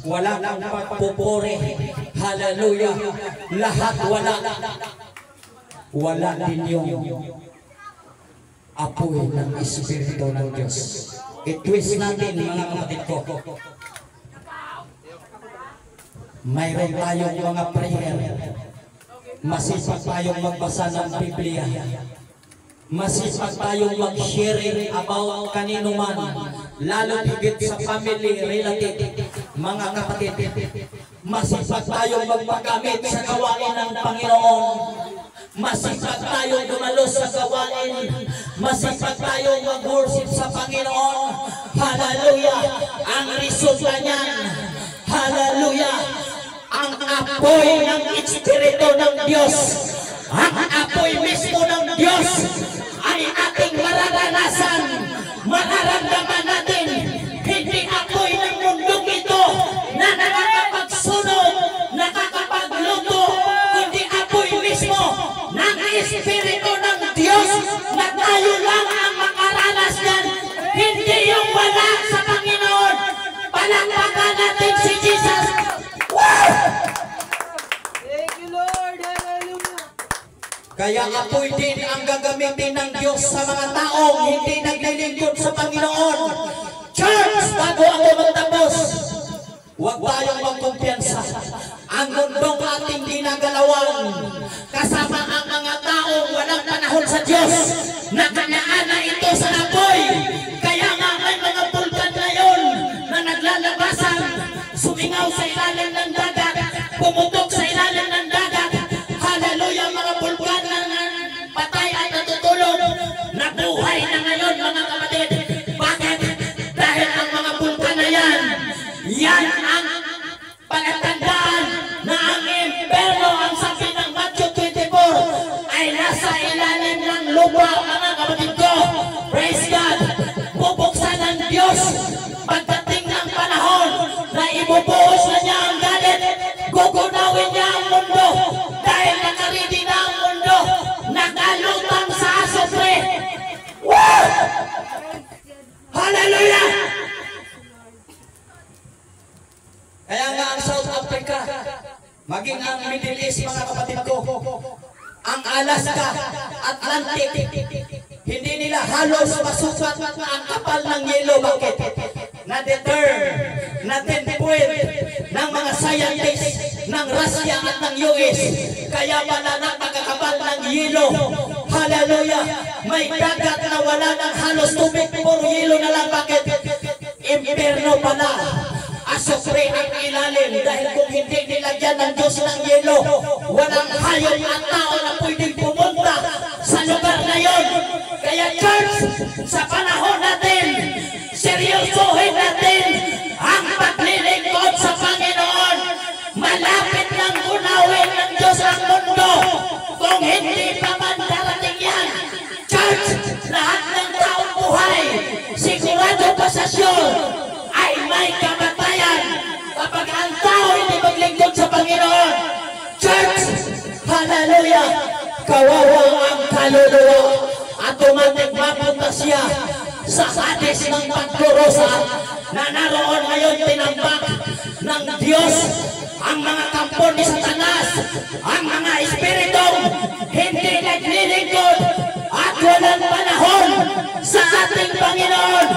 Wala kang pagpupuri. Hallelujah. Lahat wala. Wala din yung apoy ng Espiritu ng Diyos. I-twist natin mga kapatid ko. Mayroon tayong mga prayer. Masipag tayong magbasa ng Biblia. Masipag tayong mag-sharing about kanino man, lalo higit sa family, relative, mga kapatid. Masipag tayong magpagamit sa gawain ng Panginoon. Masipag tayong dumalo sa gawain. Masipag tayong mag-worship sa Panginoon. Hallelujah! Ang resulta niyan, hallelujah! Ang apoy ng Espiritu ng Diyos, ang apoy mismo ng Diyos ay ating mararanasan, mararamdaman natin. Hindi apoy ng mundong ito na nakakapagsunog, nakakapagluto, kundi apoy mismo ng Espiritu ng Diyos na tayo lang ang makaranas yan. Hindi yung wala sa Panginoon. Palakpakan natin si Jesus. Thank you, Lord. Hallelujah. Kaya apoy din ang gagamitin ng Diyos sa mga taong hindi naglilingkod sa Panginoon. Church, bago ako magtapos, huwag tayong magkumpiyansa. Ang mundong ating ginagalawan, kasama ang mga taong walang panahon sa Diyos, nakanaana ito sa apoy. Kaya nga may mga bulkan ngayon na naglalabasan, sumingaw sa ilalim ng dagat, pumutok sa ilalim ng dagat. Hallelujah, mga bulkan na patay at natutulog, nabuhay na ngayon mga kapatid. Bakit? Dahil ang mga bulkan na yan ang palatandaan na ang impyerno, ang sabi ng Matthew 24, ay nasa ilalim ng lupa mga kapatid ko. Praise God! Bubuksan ng Diyos pagdating ng panahon na ibubuhos na niya ang galit. Gugunawin niya ang mundo dahil nakaredy na ang mundo, nakalutang sa asupre. Woo! Hallelujah! Kaya nga ang South Africa, maging ang Middle East mga kapatid ko, ang Alaska, Atlantic, hindi nila halos masukat ang kapal ng yelo. Bakit? Na-determine, na-pinpoint ng mga scientists ng Russia at ng US. Kaya pala napakakapal ng yelo. Hallelujah! May dagat na wala ng halos tubig, puro yelo na lang. Bakit? Impyerno pala. Asupre ang ilalim, dahil kung hindi nilagyan ng Diyos ng yelo, walang hayop at tao na pwedeng pumunta sa lugar na yon. Kaya church, sa panahon natin, seryosohin natin ang paglilingkod sa Panginoon. Malapit ng unawin ng Diyos ang mundo. Kung hindi pa man darating yan, church, lahat ng taong buhay, sigurado pasasyon, ay may kamatayan kapag ang tao hindi maglingkod sa Panginoon. Church, hallelujah! Kawawa ang kaluluwa, automatic mapunta siya sa hadis ng pagkurusa na naroon ngayon tinambak ng Diyos ang mga kampo ni Satanas, ang mga espiritong hindi naglilingkod at walang panahon sa ating Panginoon.